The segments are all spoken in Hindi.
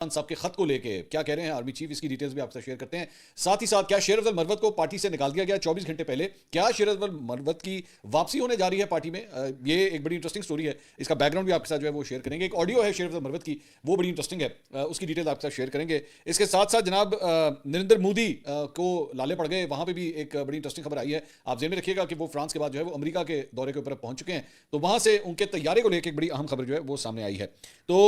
साहब के खत को लेके क्या कह रहे हैं आर्मी चीफ, इसकी डिटेल्स भी आपसे शेयर करते हैं। साथ ही साथ क्या शेर अफजल मरवत को पार्टी से निकाल दिया गया 24 घंटे पहले, क्या शेर अफजल मरवत की वापसी होने जा रही है पार्टी में? ये एक बड़ी इंटरेस्टिंग स्टोरी है, इसका बैकग्राउंड भी आपके साथ जो है वो शेयर करेंगे। एक ऑडियो है शेर अफजल मरवत की, वो बड़ी इंटरेस्टिंग है, उसकी डिटेल्स आपके साथ शेयर करेंगे। इसके साथ साथ जनाब नरेंद्र मोदी को लाले पड़ गए, वहां पर भी एक बड़ी इंटरेस्टिंग खबर आई है। आप ज़हन में रखिएगा कि वो फ्रांस के बाद जो है वो अमेरिका के दौरे के ऊपर पहुंच चुके हैं, तो वहां से उनके तैयारी को लेकर एक बड़ी अहम खबर जो है वो सामने आई है। तो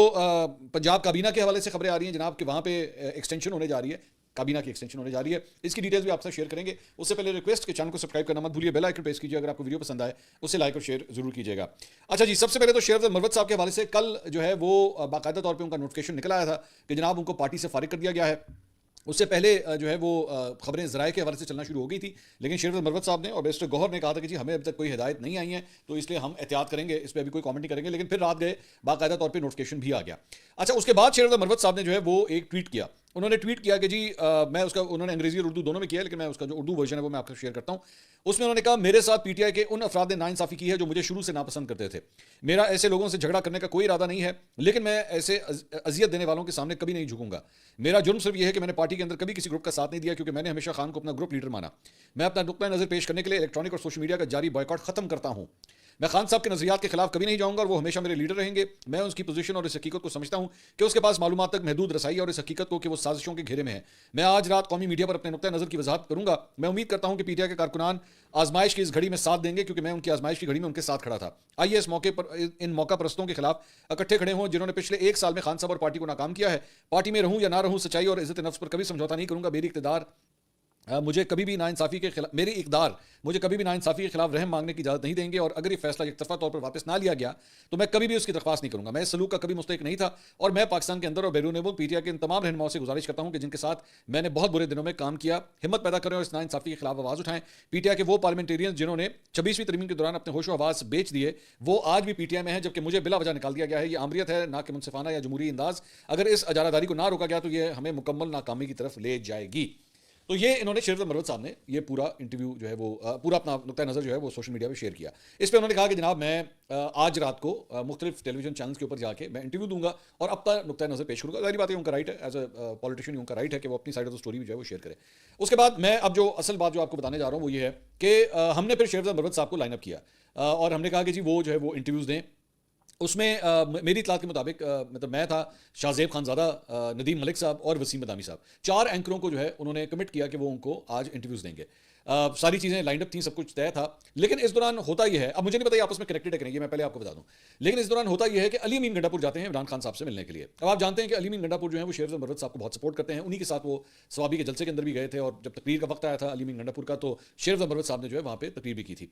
पंजाब काबीना के हवाले से खबरें आ रही हैं जनाब कि वहां पे एक्सटेंशन होने जा रही है, काबीना की एक्सटेंशन होने जा रही है। इसकी डिटेल्स भी आपसे शेयर करेंगे। उससे पहले रिक्वेस्ट के चैनल को सब्सक्राइब करना मत भूलिए, बेल आइकन प्रेस कीजिए। अगर आपको वीडियो पसंद आए उससे लाइक और शेयर जरूर कीजिएगा। अच्छा जी, सबसे पहले तो शेर अफजल मरवत साहब के हवाले से कल जो है वो बाकायदा तौर पर उनका नोटिफिकेशन निकल आया था कि जनाब उनको पार्टी से फारिग कर दिया गया है। उससे पहले जो है वो खबरें ज़राए के हवाले से चलना शुरू हो गई थी, लेकिन शेर अफजल मरवत साहब ने और बैरिस्टर गौहर ने कहा था कि जी हमें अभी तक कोई हिदायत नहीं आई है, तो इसलिए हम एहतियात करेंगे, इस पर अभी कोई कमेंट नहीं करेंगे। लेकिन फिर रात गए, बाकायदा तौर पर नोटिफिकेशन भी आ गया। अच्छा, उसके बाद शेर अफजल मरवत साहब ने जो है वो एक ट्वीट किया। उन्होंने ट्वीट किया कि जी मैं उसका, उन्होंने अंग्रेजी और उर्दू दोनों में किया, लेकिन मैं उसका जो उर्दू वर्जन है वो मैं आपको शेयर करता हूँ। उसमें उन्होंने कहा, मेरे साथ पीटीआई के उन अफराद ने नाइंसाफ़ी की है जो मुझे शुरू से नापसंद करते थे। मेरा ऐसे लोगों से झगड़ा करने का कोई इरादा नहीं है, लेकिन मैं ऐसे अजियत देने वालों के सामने कभी नहीं झुकूंगा। मेरा जुर्म सिर्फ यह है कि मैंने पार्टी के अंदर कभी किसी ग्रुप का साथ नहीं दिया, क्योंकि मैंने हमेशा खान को अपना ग्रुप लीडर माना। मैं अपना नुक्ता नज़र पेश करने के लिए इलेक्ट्रॉनिक और सोशल मीडिया का जारी बॉयकॉट खत्म करता हूँ। मैं खान साहब के नजरियात के खिलाफ कभी नहीं जाऊंगा और वो हमेशा मेरे लीडर रहेंगे। मैं उसकी पोजीशन और इस हकीकत को समझता हूं कि उसके पास मालूमात तक महदूद रसाई और इस हकीकत को कि वो साजिशों के घेरे में है। मैं आज रात कौमी मीडिया पर अपने नुक्ता नजर की वजाहत करूंगा। मैं उम्मीद करता हूं कि पीटीआई के कारकुनान आजमाइश की इस घड़ी में साथ देंगे, क्योंकि मैं उनकी आजमाइश की घड़ी में उनके साथ खड़ा था। आइए इस मौके पर इन मौका परस्तों के खिलाफ इकट्ठे खड़े हों, जिन्होंने पिछले 1 साल में खान साहब और पार्टी को नाकाम किया है। पार्टी में रहूं या ना रहूं, सच्चाई और इज्जत नफ्स पर कभी समझौता नहीं करूंगा। मेरी इक़्तिदार मुझे कभी भी नाइंसाफ़ी के खिलाफ, मेरी इक़्तिदार मुझे कभी भी नाइंसाफ़ी के खिलाफ रहम मांगने की इजाज़त नहीं देंगे, और अगर ये फैसला एकतरफ़ा तौर पर वापस ना लिया गया तो मैं कभी भी उसकी दरख्वास्त नहीं करूंगा। मैं इस सलूक का कभी मुस्तहिक नहीं था, और मैं पाकिस्तान के अंदर और बैरून मुल्क पीटीआई के इन तमाम रहनुमाओं से गुजारिश करता हूं कि जिनके साथ मैंने बहुत बुरे दिनों में काम किया, हिम्मत पैदा करें और इस नाइंसाफ़ी के खिलाफ आवाज़ उठाएं। पीटीआई के वो पार्लियामेंटेरियन जिन्होंने 26वीं तरमीम के दौरान अपने होशो हवास बेच दिए, वो आज भी पीटीआई में है, जबकि मुझे बिला वजह निकाल दिया गया है। ये आमरियत है, ना कि मुनसिफाना या जमहूरी अंदाज। अगर इस अजारादारी को ना रोका गया तो ये हमें मुकम्मल नाकामी की तरफ ले जाएगी। तो ये इन्होंने शेर अफजल मरवत साहब ने ये पूरा इंटरव्यू जो है वो पूरा अपना नुक्ता नज़र जो है वो सोशल मीडिया पे शेयर किया। इस पर उन्होंने कहा कि जनाब मैं आज रात को मुख्तलिफ टेलीविजन चैनल्स के ऊपर जाके मैं इंटरव्यू दूंगा और अपना नुक्ता नज़र पेश करूँगा। सारी बातें उनका राइट है, एज अ पॉलिटिशियन उनका राइट है कि वो अपनी साइड ऑफ द स्टोरी भी जो है वो शेयर करे। उसके बाद मैं अब जो असल बात जो आपको बताने जा रहा हूँ वो ये है कि हमने फिर शेर अफजल मरवत साहब को लाइनअप किया, और हमने कहा कि जी वो जो है वो इंटरव्यूज़ दें। उसमें मेरी इतलात के मुताबिक मतलब मैं था, शाहजेब खानज़ादा, नदीम मलिक साहब और वसीम बदामी साहब, 4 एंकरों को जो है उन्होंने कमिट किया कि वो उनको आज इंटरव्यूज़ देंगे। सारी चीज़ें लाइनअप थी, सब कुछ तय था। लेकिन इस दौरान होता यह है, अब मुझे नहीं पता आपस में कनेक्टेड है कि नहीं, ये मैं पहले आपको बता दूं। लेकिन इस दौरान होता यह है कि अली अमीन गंडापुर जाते हैं इमरान खान साहब से मिलने के लिए। अब आप जानते हैं कि अली अमीन गंडापुर जो है वो शेर अफजल मरवत साहब को बहुत सपोर्ट करते हैं। उन्हीं के साथ वो सवाबी के जलसे के अंदर भी गए थे, और जब तकरीर का वक्त आया था अली अमीन गंडापुर का, तो शेर अफजल मरवत साहब ने जो है वहाँ पर तकरीर भी की थी।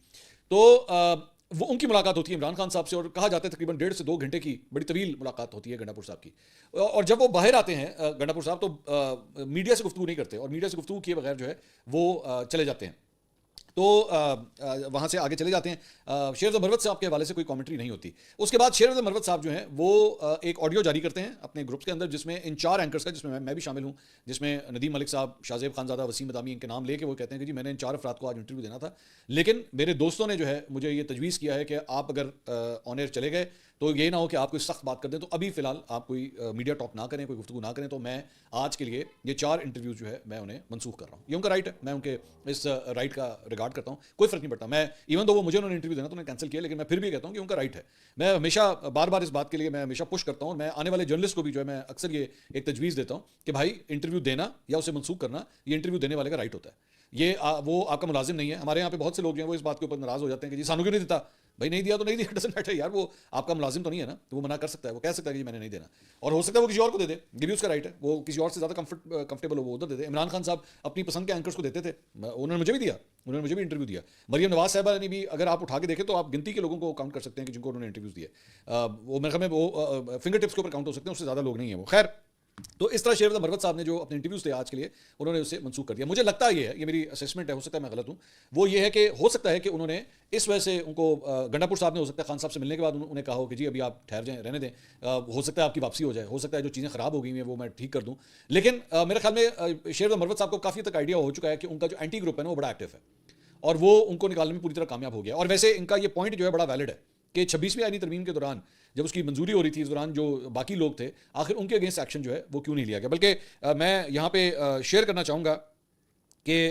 तो वो उनकी मुलाकात होती है इमरान खान साहब से, और कहा जाता है तकरीबन 1.5 से 2 घंटे की बड़ी तवील मुलाकात होती है गंडापुर साहब की। और जब वो बाहर आते हैं गंडापुर साहब, तो मीडिया से गुफ्तगू नहीं करते, और मीडिया से गुफ्तगू किए बगैर जो है वो चले जाते हैं। तो वहाँ से आगे चले जाते हैं। शेर अफजल मरवत साहब के हवाले से कोई कमेंट्री नहीं होती। उसके बाद शेर अफजल मरवत साहब जो हैं वो एक ऑडियो जारी करते हैं अपने ग्रुप्स के अंदर, जिसमें इन 4 एंकर्स का, जिसमें मैं भी शामिल हूँ, जिसमें नदीम मलिक साहब, शाहजेब खानज़ादा, वसीम बदामी, इनके नाम लेके वो कहते हैं कि जी मैंने इन 4 अफराद को आज इंटरव्यू देना था, लेकिन मेरे दोस्तों ने जो है मुझे ये तजवीज़ किया है कि आप अगर ऑन एयर चले गए तो ये ना हो कि आप कोई सख्त बात कर दें, तो अभी फ़िलहाल आप कोई मीडिया टॉक ना करें, कोई गुफ्तगू ना करें। तो मैं आज के लिए ये 4 इंटरव्यूज़ जो है मैं उन्हें मनसूख कर रहा हूँ। ये उनका राइट है, मैं उनके इस राइट का रिगार्ड करता हूँ, कोई फ़र्क नहीं पड़ता। मैं इवन तो वो मुझे उन्होंने इंटरव्यू देना तो उन्होंने कैंसिल किया, लेकिन मैं फिर भी कहता हूँ कि उनका राइट है। मैं हमेशा बार बार इस बात के लिए मैं हमेशा पुश करता हूँ, और मैं आने वाले जर्नलिस्ट को भी जो है मैं अक्सर ये एक तजवीज़ देता हूँ कि भाई इंटरव्यू देना या उसे मनसूख करना ये इंटरव्यू देने वाले का राइट होता है। ये वो आपका मुलाजिम नहीं है। हमारे यहाँ पे बहुत से लोग जो हैं वो इस बात के ऊपर नाराज़ हो जाते हैं कि जी सानू क्यों नहीं देता। भाई नहीं दिया तो नहीं दिया, डजंट मैटर यार, वो आपका मुलाजिम तो नहीं है ना, तो वो मना कर सकता है, वो कह सकता है कि मैंने नहीं देना, और हो सकता है वो किसी और को दे दे, ये भी उसका राइट है। वो किसी और से ज़्यादा कंफर्टेबल हो वो उधर दे दे। इमरान खान साहब अपनी पसंद के एंकर्स को देते थे, उन्होंने मुझे भी दिया, उन्होंने मुझे भी इंटरव्यू दिया। मरियम नवाज साहबा ने भी, अगर आप उठा के देखें तो आप गिनती के लोगों को काउंट कर सकते हैं कि जिनको उन्होंने इंटरव्यूज़ दिए। वो मेरे ख्याल में वो फिंगर टिप्स के ऊपर काउंट हो सकते हैं, उससे ज़्यादा लोग नहीं है वो। खैर, तो इस तरह शेर अफजल मरवत साहब ने जो अपने इंटरव्यूज़ थे आज के लिए, उन्होंने उसे मंसूख कर दिया। मुझे लगता है ये है, ये मेरी असेसमेंट है, हो सकता है मैं गलत हूँ, वो ये है कि हो सकता है कि उन्होंने इस वजह से उनको गंडापुर साहब ने हो सकता है खान साहब से मिलने के बाद उन्हें कहा हो कि जी अभी आप ठहर जाएं, रहने दें, हो सकता है आपकी वापसी हो जाए, हो सकता है जो चीज़ें ख़राब हो गई हैं वो मैं ठीक कर दूँ। लेकिन मेरे ख्याल में शेर अफजल मरवत साहब को काफ़ी तक आइडिया हो चुका है कि उनका जो एंटी ग्रुप है ना वो बड़ा एक्टिव है, और वो उनको निकालने में पूरी तरह कामयाब हो गया। और वैसे इनका ये पॉइंट जो है बड़ा वैलिड है कि 26वीं आईनी तरमीम के दौरान जब उसकी मंजूरी हो रही थी, इस दौरान जो बाकी लोग थे, आखिर उनके अगेंस्ट एक्शन जो है वो क्यों नहीं लिया गया। बल्कि मैं यहाँ पे शेयर करना चाहूँगा कि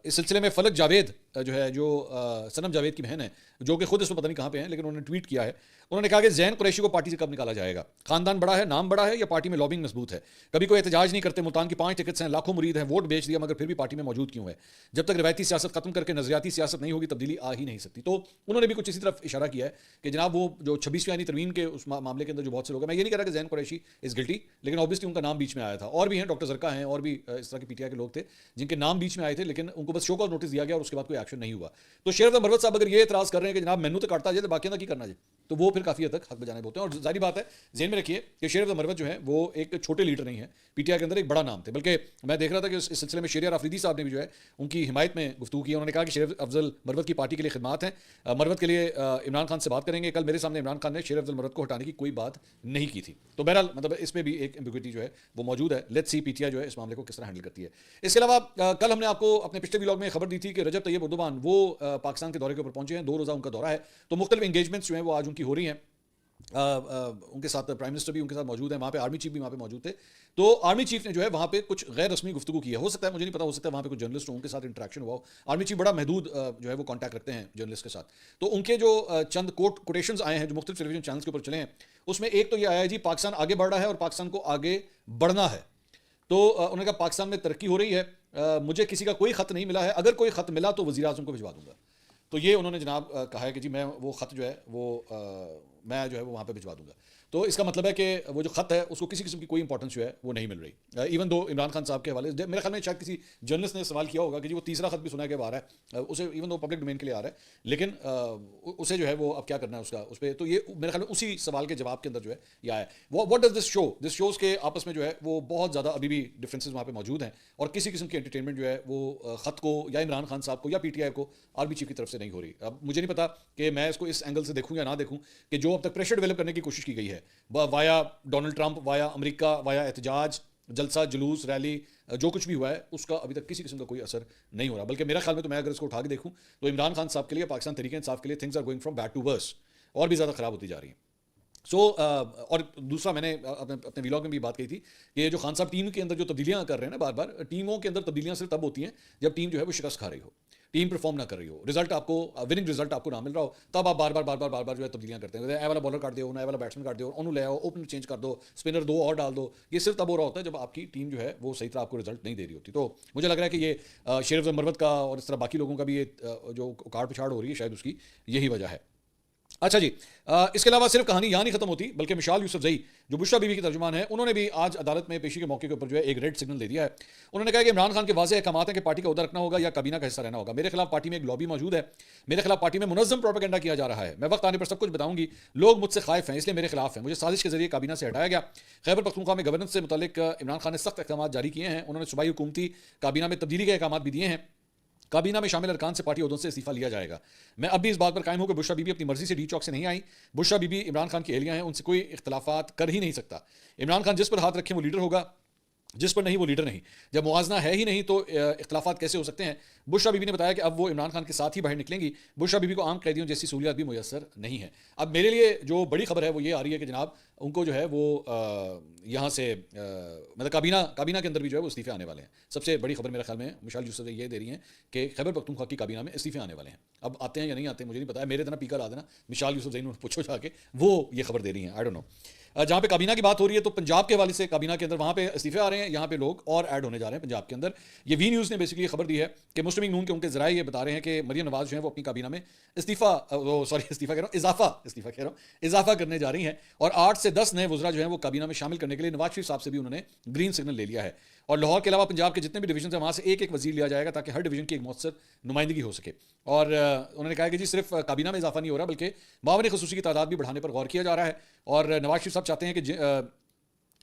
इस सिलसिले में फलक जावेद जो है, जो सनम जावेद की बहन है, जो कि खुद इसमें पता नहीं कहाँ पे हैं, लेकिन उन्होंने ट्वीट किया है। उन्होंने कहा कि ज़ैन कुरैशी को पार्टी से कब निकाला जाएगा? खानदान बड़ा है, नाम बड़ा है, या पार्टी में लॉबिंग मजबूत है? कभी कोई एहतजाज नहीं करते, मुल्तान की 5 टिकट्स हैं, लाखों मुरीद हैं, वोट बेच दिया, मगर फिर भी पार्टी में मौजूद क्यों है? जब तक रिवायती सियासत खत्म करके नजरियाती सियासत नहीं होगी, तब्दीली आ ही नहीं सकती। तो उन्होंने भी कुछ इसी तरफ इशारा किया है कि जनाब वो जो 26वीं आईनी तरमीम के उस मामले के अंदर जो बहुत से लोग हैं, मैं ये नहीं कह रहा कि ज़ैन कुरैशी इज गिल्टी, लेकिन ऑब्वियसली उनका नाम बीच में आया था। और भी हैं, डॉक्टर जरका हैं, और भी इस तरह के पीटीआई के लोग थे जिनके नाम बीच में आए थे, लेकिन उनको बस शो कॉज नोटिस दिया गया और उसके बाद कोई एक्शन नहीं हुआ। तो शेरफ मरवत साहब अगर ये एतराज़ कर रहे हैं कि जनाब मैनू तो काटता जाए तो बाकी की करना जाए, तो वो फिर काफ़ी हद तक हक बजाने बोलते हैं। और जारी बात है, जेन में रखिए कि शेर अफजल मरवत जो है वो एक छोटे लीडर नहीं है, पीटीआई के अंदर एक बड़ा नाम थे। बल्कि मैं देख रहा था कि इस सिलसिले में शेरियार अफरीदी साहब ने भी जो है उनकी हिमायत में गुफ्तगू की। उन्होंने कहा कि शेर अफजल मरवत की पार्टी के लिए खिदमात हैं, मरवत के लिए इमरान खान से बात करेंगे। कल मेरे सामने इमरान खान ने शेर अफजल मरवत को हटाने की कोई बात नहीं की थी। तो बहरहाल मतलब इसमें भी एक एम्बिग्विटी जो है वो मौजूद है। लेट्स सी पीटीआई जो है इस मामले को किस तरह हैंडल करती है। इसके अलावा कल हमने आपको अपने पिछले व्लॉग में खबर दी थी कि रजब तैयब उर्दुबान वो पाकिस्तान के दौरे के ऊपर पहुंचे हैं। 2 रोज़ा उनका दौरा है, तो मुख्तलिफ इंगेजमेंट्स जो हैं वो आज उनकी हो रही हैं। उनके साथ प्राइम मिनिस्टर भी उनके साथ मौजूद है, वहाँ पे आर्मी चीफ भी वहाँ पे मौजूद थे। तो आर्मी चीफ ने जो है वहाँ पे कुछ गैर रस्मी गुफ्तगू की है। हो सकता है, मुझे नहीं पता, हो सकता है वहाँ पे कुछ जर्नलिस्ट उनके साथ इंटरेक्शन हुआ हो। आर्मी चीफ बड़ा महदूद जो है वो कॉन्टैक्ट रखते हैं जर्नलिस्ट के साथ। तो उनके जो चंद कोटेशंस आए हैं जो मुख्तलिफ टेलीविजन चैनल्स के ऊपर चले हैं, उसमें एक तो ये आया है जी, पाकिस्तान आगे बढ़ रहा है और पाकिस्तान को आगे बढ़ना है। तो उन्होंने कहा पाकिस्तान में तरक्की हो रही है, मुझे किसी का कोई ख़त नहीं मिला है, अगर कोई ख़त मिला तो वज़ीर आज़म को भिजवा दूंगा। तो ये उन्होंने जनाब कहा है कि जी मैं वो ख़त जो है वो मैं जो है वो वहाँ पे भिजवा दूंगा। तो इसका मतलब है कि वो जो ख़त है उसको किसी किस्म की कोई इंपॉर्टेंस जो है वो नहीं मिल रही। इवन दो इमरान खान साहब के हवाले से मेरे ख्याल में शायद किसी जर्नलिस्ट ने सवाल किया होगा कि जी वो तीसरा ख़त भी सुना के आ रहा है, उसे इवन दो पब्लिक डोमेन के लिए आ रहा है, लेकिन उसे जो है वो अब क्या करना है उसका उस पर। तो ये मेरे ख्याल में उसी सवाल के जवाब के अंदर जो है ये आया है। What does this show? This shows के आपस में जो है वो बहुत ज़्यादा अभी भी डिफरेंसेस वहाँ पे मौजूद हैं, और किसी किस्म की एंटरटेनमेंट जो है वो ख़त को या इमरान खान साहब को या पीटीआई को आर्मी चीफ की तरफ से नहीं हो रही। अब मुझे नहीं पता कि मैं इसको इस एंगल से देखूँ या ना देखूँ कि जो अब तक प्रेशर डेवलप करने की कोशिश की गई है via Donald Trump, via America, via एहतजाज, जलसा, जुलूस, रैली, जो कुछ भी हुआ है उसका अभी तक किसी किस्म का कोई असर नहीं हो रहा। बल्कि मेरा ख्याल में तो मैं अगर इसको उठा के देखूँ तो इमरान खान साहब के लिए, पाकिस्तान तहरीक इंसाफ के लिए things are going from bad to worse, और भी ज़्यादा ख़राब होती जा रही हैं। और दूसरा मैंने अपने व्लॉग में भी बात कही थी कि ये जो खान साहब टीम के अंदर जो तब्दीलियाँ कर रहे हैं ना, बार बार टीमों के अंदर तब्दीलियाँ सिर्फ तब होती हैं जब टीम जो है वो शिकस्त खा रही हो, टीम परफॉर्म ना कर रही हो, रिजल्ट आपको विनिंग रिजल्ट आपको ना मिल रहा हो, तब आप बार बार जो है तब्दीलियाँ करते हैं। ए वाला बॉलर काट दो, नया वाला बैट्समैन काट दो, उन्होंने ले आओ, ओपनर चेंज कर दो, स्पिनर दो और डाल दो। ये सिर्फ तब हो रहा होता है जब आपकी टीम जो है वो सही तरह आपको रिजल्ट नहीं दे रही होती। तो मुझे लग रहा है कि ये शेर अफजल मरवत का और इस तरह बाकी लोगों का भी ये जो उखाड़ पिछाड़ हो रही है, शायद उसकी यही वजह है। अच्छा जी, इसके अलावा सिर्फ कहानी यहाँ नहीं खत्म होती, बल्कि मिशाल यूसुफजई जो बुशरा बीवी की तर्जुमान है, उन्होंने भी आज अदालत में पेशी के मौके के ऊपर जो है एक रेड सिग्नल दे दिया है। उन्होंने कहा कि इमरान खान के वाज़ेह अहकामात हैं कि पार्टी का उहदा रखना होगा या काबीना का हिस्सा रहना होगा। मेरे खिलाफ पार्टी में एक लॉबी मौजूद है, मेरे खिलाफ पार्टी में मुनज़्ज़म प्रोपेगेंडा किया जा रहा है। मैं वक्त आने पर सब कुछ बताऊंगी, लोग मुझसे खाइफ हैं इसलिए मेरे खिलाफ हैं, मुझे साजिश के जरिए काबीना से हटाया गया। खैबर पख्तूनख्वा में गवर्नेंस से मुतालिक इमरान खान ने सख्त अहकाम जारी किए हैं। उन्होंने सूबाई हुकूमती काबीना में तब्दीली के अहकाम भी दिए हैं। काबीना में शामिल अरकान से पार्टी ओहदों से इस्तीफा लिया जाएगा। मैं अब भी इस बात पर कायम हूं कि बुशरा बीबी अपनी मर्जी से डी चौक से नहीं आई। बुशरा बीबी इमरान खान की एहलिया हैं, उनसे कोई इख्तलाफात कर ही नहीं सकता। इमरान खान जिस पर हाथ रखें वो लीडर होगा, जिस पर नहीं वो लीडर नहीं। जब मुआजना है ही नहीं तो इख्तलाफात कैसे हो सकते हैं? बुशरा बीबी ने बताया कि अब वो इमरान खान के साथ ही बाहर निकलेंगी। बुशरा बीबी को आम कैदियों जैसी सहूलियत भी मुयसर नहीं है। अब मेरे लिए जो बड़ी खबर है वो ये आ रही है कि जनाब उनको जो है वो यहाँ से मतलब काबीना के अंदर भी जो है वो इस्तीफे आने वाले हैं। सबसे बड़ी खबर मेरे ख्याल में मिशाल यूसुफ ये दे रही है कि खैबर पख्तूनख्वा की काबीना में इस्तीफे आने वाले हैं। अब आते हैं या नहीं आते मुझे नहीं पता है, मेरे इतना पीकर आ देना मिशाल यूसुफ जैन पूछो जाके, वो ये खबर दे रही हैं। I don't know. जहाँ पे काबीना की बात हो रही है तो पंजाब के हवाले से काबीना के अंदर वहाँ पे इस्तीफे आ रहे हैं, यहाँ पे लोग और ऐड होने जा रहे हैं पंजाब के अंदर। ये वी न्यूज़ ने बेसिकली खबर दी है कि मुस्लिम लीग नून के उनके ज़राए ये बता रहे हैं कि मरियम नवाज जो है वो अपनी काबीना में इजाफा करने जा रही हैं, और 8 से 10 नए वज़रा जो हैं वो काबीना में शामिल करने के लिए नवाज शरीफ साहब से भी उन्होंने ग्रीन सिग्नल ले लिया है। और लाहौर के अलावा पंजाब के जितने भी डिवीजन हैं वहाँ से एक एक वजीर लिया जाएगा ताकि हर डिवीजन की एक मौसर नुमाइंदगी हो सके। और उन्होंने कहा कि जी सिर्फ काबीना में इजाफा नहीं हो रहा बल्कि मावन ख़ुसूसी की तादाद भी बढ़ाने पर गौर किया जा रहा है। और नवाज शरीफ साहब चाहते हैं कि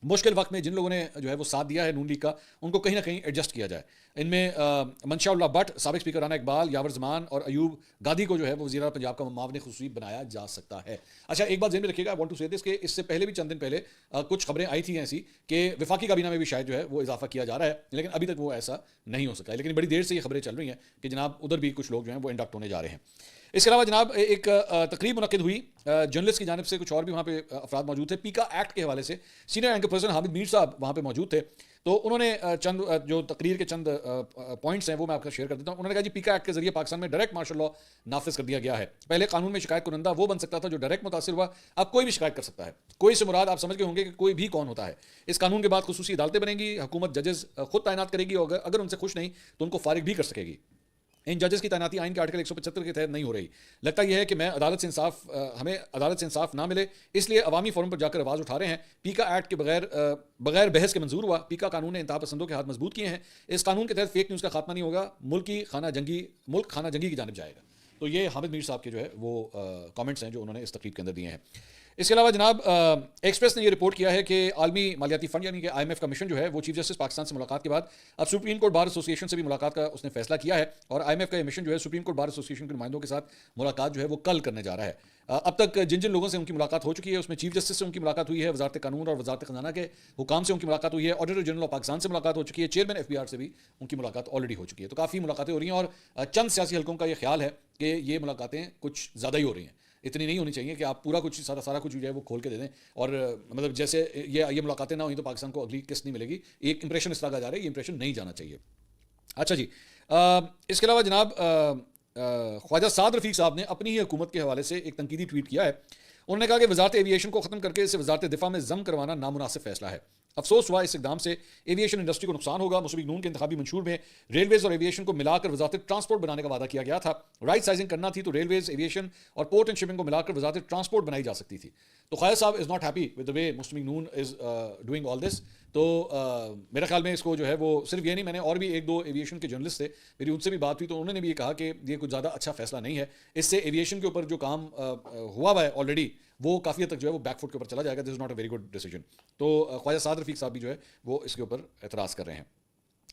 मुश्किल वक्त में जिन लोगों ने जो है वो साथ दिया है नून लीग का, उनको कहीं ना कहीं एडजस्ट किया जाए। इनमें मंशा भट्ट, साबिक स्पीकर राना इकबाल, यावर जमान और अयूब गादी को जो है वो वज़ीर पंजाब का मावन ख़ुसूसी बनाया जा सकता है। अच्छा, एक बात ज़हन में रखिएगा, आई वांट टू से दिस कि इससे पहले भी चंद दिन पहले कुछ खबरें आई थी ऐसी कि वफाकी काबीना में भी शायद जो है वो इजाफा किया जा रहा है, लेकिन अभी तक वो ऐसा नहीं हो सका है। लेकिन बड़ी देर से ये खबरें चल रही हैं कि जनाब उधर भी कुछ लोग जो हैं वो इंडक्ट होने जा रहे हैं। इसके अलावा जनाब एक तकरीब मुनक्किद हुई जर्नलिस्ट की जानिब से, कुछ और भी वहाँ पे अफराद मौजूद थे। पीका एक्ट के हवाले से senior anchor person Hamid Mir साहब वहाँ पे मौजूद थे। तो उन्होंने चंद जो तकरीर के चंद पॉइंट्स हैं वो मैं आपका शेयर कर देता हूँ। उन्होंने कहा जी पीका एक्ट के जरिए पाकिस्तान में डायरेक्ट मार्शल लॉ नाफिज कर दिया गया है। पहले कानून में शिकायत कुनंदा वो बन सकता था जो डायरेक्ट मुतासिर हुआ, अब कोई भी शिकायत कर सकता है। कोई से मुराद आप समझ गए होंगे कि कोई भी कौन होता है। इस कानून के बाद खुसूसी अदालतें बनेंगी, हुकूमत जजेस खुद तैनात करेगी और अगर उनसे खुश नहीं तो उनको फारिग भी कर सकेगी। इन जजेस की तैनाती आइन के आर्टिकल 175 के तहत नहीं हो रही। लगता यह है कि हमें अदालत से इंसाफ ना मिले, इसलिए अवामी फोरम पर जाकर आवाज़ उठा रहे हैं। पीका एक्ट के बगैर बहस के मंजूर हुआ। पीका कानून ने इंतहा पसंदों के हाथ मजबूत किए हैं। इस कानून के तहत फेक न्यूज़ का खात्मा नहीं होगा, मुल्क खाना जंगी की जानिब जाएगा। तो ये हामिद मीर साहब के जो है वो कमेंट्स हैं जो उन्होंने इस तकरीब के अंदर दिए हैं। इसके अलावा जनाब एक्सप्रेस ने ये रिपोर्ट किया है कि आलमी मालियाती फंड यानी कि IMF का मिशन जो है वो चीफ जस्टिस पाकिस्तान से मुलाकात के बाद अब सुप्रीम कोर्ट बार एसोसिएशन से भी मुलाकात का उसने फैसला किया है। और IMF का ये मिशन जो है सुप्रीम कोर्ट बार एसोसिएशन के नुमाइंदों के साथ मुलाकात जो है वो कल करने जा रहा है। अब तक जिन जिन लोगों से उनकी मुलाकात हो चुकी है उसमें चीफ जस्टिस से उनकी मुलाकात हुई है, वजारत कानून और वजारत खजाना के हुकाम से उनकी मुलाकात हुई है, ऑडिटर जनरल ऑफ पाकिस्तान से मुलाकात हो चुकी है, चेयरमैन FBR से भी उनकी मुलाकात ऑलरेडी हो चुकी है। तो काफ़ी मुलाकातें हो रही हैं और चंद सियासी हलकों का ये ख्याल है कि ये मुलाकातें कुछ ज़्यादा ही हो रही हैं। इतनी नहीं होनी चाहिए कि आप पूरा कुछ सारा कुछ जो है वो खोल के दे दें और मतलब जैसे ये मुलाकातें ना हुई तो पाकिस्तान को अगली किस्त नहीं मिलेगी। एक इंप्रेशन इस तरह का जा रहा है, ये इंप्रेशन नहीं जाना चाहिए। अच्छा जी, इसके अलावा जनाब ख्वाजा साद रफ़ीक साहब ने अपनी ही हुकूमत के हवाले से एक तनकीदी ट्वीट किया है। उन्होंने कहा कि वजारत एविएशन को ख़त्म करके इसे वजारत दिफा में जम करवाना नामुनासिब फैसला है। अफसोस हुआ इस इकदाम से एविएशन इंडस्ट्री को नुकसान होगा। मुस्लिम नून के इंतखाबी मंशूर में रेलवेज और एविएशन को मिलाकर वजारत ट्रांसपोर्ट बनाने का वादा किया गया था। राइट साइजिंग करना थी तो रेलवेज, एविएशन और पोर्ट एंड शिपिंग को मिलाकर वजारत ट्रांसपोर्ट बनाई जा सकती थी। तो Khwaja Sahab is not happy with the way Muslim Noon is doing all this. तो मेरे ख्याल में इसको जो है वो सिर्फ ये नहीं, मैंने और भी एक दो एविएशन के जर्नलिस्ट थे, मेरी उनसे भी बात हुई तो उन्होंने भी ये कहा कि ये कुछ ज़्यादा अच्छा फैसला नहीं है। इससे एविएशन के ऊपर जो काम हुआ हुआ है ऑलरेडी वो काफ़ी हद तक जो है वो बैकफुट के ऊपर चला जाएगा। This is not a very good decision. तो ख्वाजा साद रफ़ीक साहब भी जो है वो इसके ऊपर एतराज़ कर रहे हैं।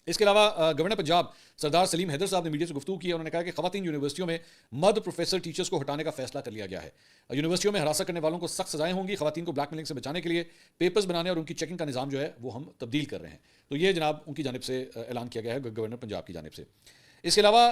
इसके अलावा गवर्नर पंजाब सरदार सलीम हैदर साहब ने मीडिया से गुफ्तगू की है। उन्होंने कहा कि ख़वातीन यूनिवर्सिटियों में मर्द प्रोफेसर टीचर्स को हटाने का फैसला कर लिया गया है। यूनिवर्सिटियों में हरासा करने वालों को सख्त सजाएं होंगी। ख़वातीन को ब्लैकमेलिंग से बचाने के लिए पेपर्स बनाने और उनकी चेकिंग का निज़ाम जो है वो हम तब्दील कर रहे हैं। तो ये जनाब उनकी जानिब से ऐलान किया गया है गवर्नर पंजाब की जानिब से। इसके अलावा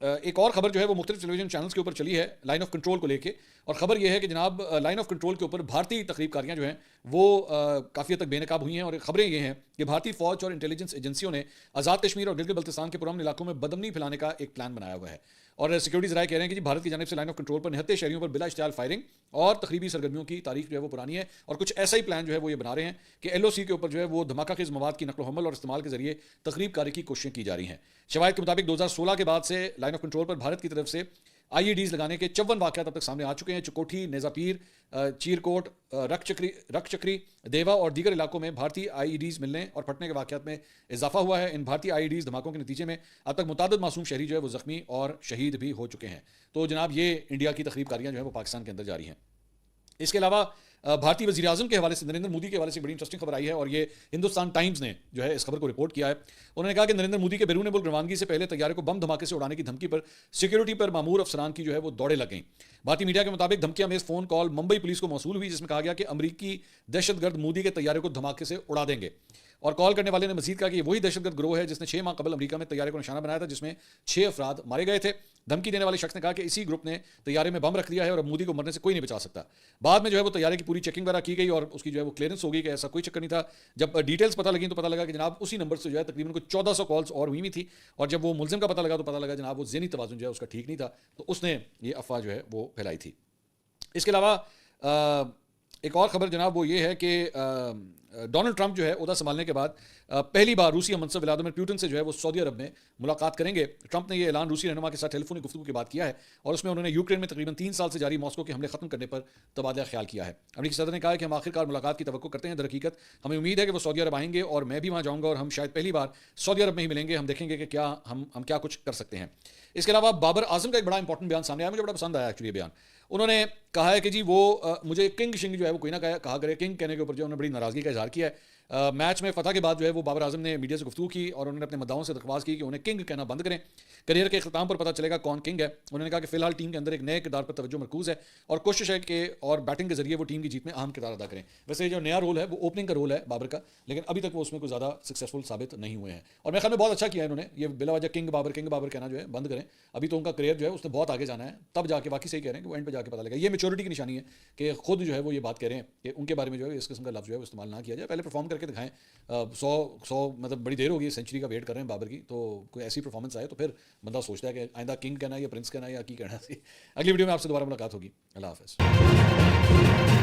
एक और खबर जो है वो मुख्तलिफ टेलीविजन चैनल्स के ऊपर चली है लाइन ऑफ कंट्रोल को लेके। और ख़बर यह है कि जनाब लाइन ऑफ कंट्रोल के ऊपर भारतीय तकरीबकारियाँ जो हैं वो काफ़ी हद तक बेनकाब हुई हैं। और खबरें ये हैं कि भारतीय फ़ौज और इंटेलिजेंस एजेंसियों ने आज़ाद कश्मीर और गिलगित बल्तिस्तान के पुरअमन इलाकों में बदअमनी फैलाने का एक प्लान बनाया हुआ है। और सिक्योरिटी ज़राए कह रहे हैं कि जी भारत की जानिब से लाइन ऑफ कंट्रोल पर निहत्ते शहरियों पर बिला इश्तियाल फायरिंग और तकरीबी सरगर्मियों की तारीख जो है वो पुरानी है। और कुछ ऐसा ही प्लान जो है वो ये बना रहे हैं कि LOC के ऊपर जो है वो धमाका खेज़ मवाद की नकलो हमल और इस्तेमाल के जरिए तकरीबकारी की कोशिशें की जा रही हैं। शवाहिद के मुताबिक 2016 के बाद से लाइन ऑफ कंट्रोल पर भारत की तरफ से IEDs लगाने के 54 वाक़यात अब तक सामने आ चुके हैं। चकोठी, नेज़ापीर, चीरकोट, रकचक्री, देवा और दीगर इलाकों में भारतीय IEDs मिलने और फटने के वाक़यात में इजाफा हुआ है। इन भारतीय IEDs धमाकों के नतीजे में अब तक मुताद्दिद मासूम शहरी जो है वो ज़ख्मी और शहीद भी हो चुके हैं। तो जनाब ये इंडिया की तकरीबकारियाँ जो है वो पाकिस्तान के अंदर जारी हैं। इसके अलावा भारतीय वज़ीर आज़म के हवाले से, नरेंद्र मोदी के हवाले से बड़ी इंटरेस्टिंग खबर आई है और ये हिंदुस्तान टाइम्स ने जो है इस खबर को रिपोर्ट किया है। उन्होंने कहा कि नरेंद्र मोदी के बैरून मुल्क रवानगी से पहले तैयारे को बम धमाके से उड़ाने की धमकी पर सिक्योरिटी पर मामूर अफसरान की जो है वो दौड़े लग गई। भारतीय मीडिया के मुताबिक धमकियां में फ़ोन कॉल मुंबई पुलिस को मौसूल हुई जिसमें कहा गया कि अमरीकी दहशतगर्द मोदी के तैयारे को धमाके से उड़ा देंगे। और कॉल करने वाले ने मजीद कहा कि वही दहशतगर्द गिरोह है जिसने 6 माह कबल अमेरिका में तैयारे को निशाना बनाया था जिसमें 6 अफराद मारे गए थे। धमकी देने वाले शख्स ने कहा कि इसी ग्रुप ने तैयारे में बम रख दिया है और अब मोदी को मरने से कोई नहीं बचा सकता। बाद में जो है वो तैयारे की पूरी चेकिंग वगैरह की गई और उसकी जो है वो क्लियरेंस हो गई कि ऐसा कोई चक्कर नहीं था। जब डिटेल्स पता लगी तो पता लगा कि जनाब उसी नंबर से जो है तकरीबन कुछ 1400 कॉल्स और हुई थी। और जब वो मुलजिम का पता लगा तो पता लगा जनाब वो ज़हनी तवाज़ुन जो है उसका ठीक नहीं था, तो उसने ये अफवाह जो है वो फैलाई थी। इसके अलावा एक और ख़बर जनाब वो ये है कि डोनाल्ड ट्रंप जो है ओहदा संभालने के बाद पहली बार रूसी मनसब व्लादिमीर पुतिन से जो है वो सऊदी अरब में मुलाकात करेंगे। ट्रंप ने यह ऐलान रूसी रहनुमा के साथ टेलीफोनिक गुफ्तगू के बाद किया है और उसमें उन्होंने यूक्रेन में तकरीबन 3 साल से जारी मॉस्को के हमले खत्म करने पर तबादला ख्याल किया है। अमेरिकी सदर ने कहा कि हम आखिरकार मुलाकात की तवक्को करते हैं। दरहकीकत हमें उम्मीद है कि वो सऊदी अरब आएंगे और मैं भी वहाँ जाऊँगा और हम शायद पहली बार सऊदी अरब में ही मिलेंगे। हम देखेंगे कि क्या हम क्या कुछ कर सकते हैं। इसके अलावा बाबर आजम का एक बड़ा इंपॉर्टेंट बयान सामने आया, मुझे बड़ा पसंद आया एक्चुअली बयान। उन्होंने कहा है कि जी वो मुझे किंग शिंग जो है वो कोई ना कहा करे। किंग कहने के ऊपर जो उन्होंने बड़ी नाराज़गी का इजहार किया है। मैच में फतह के बाद जो है वो बाबर आजम ने मीडिया से गुफ्तगू की और उन्होंने अपने मद्दाओं से दरख्वास्त की कि उन्हें किंग कहना बंद करें। करियर के अख्ताम पर पता चलेगा कौन किंग है। उन्होंने कहा कि फिलहाल टीम के अंदर एक नए किरदार पर तवज्जो मरकूज है और कोशिश है कि और बैटिंग के जरिए वो टीम की जीत में अहम किरदार अदा करें। वैसे जो नया रोल है वो ओपनिंग का रोल है बाबर का, लेकिन अभी तक वो उसमें कोई ज़्यादा सक्सेसफुल साबित नहीं हुए हैं। और मेरे ख्याल में बहुत अच्छा किया इन्होंने, ये बिला वजह किंग बाबर कहना जो है बंद करें। अभी तो उनका करियर जो है उसने बहुत आगे जाना है, तब जाके बाकी सही कह रहे हैं कि वो एंड पे जाके पता लगेगा। ये मेच्योरिटी की निशानी है कि खुद जो है वो ये बात कह रहे हैं कि उनके बारे में जो है इस किस्म का लफ्ज़ जो है वो इस्तेमाल ना किया जाए। पहले परफॉर्म करके दिखाएं। 100 मतलब बड़ी देर होगी सेंचुरी का वेट कर रहे हैं बाबर की, तो कोई ऐसी परफॉर्मेंस आए तो फिर बंदा सोचता है कि आइंदा किंग कहना है या प्रिंस कहना है या की कहना है। अगली वीडियो में आपसे दोबारा मुलाकात होगी। अल्लाह हाफ़िज़।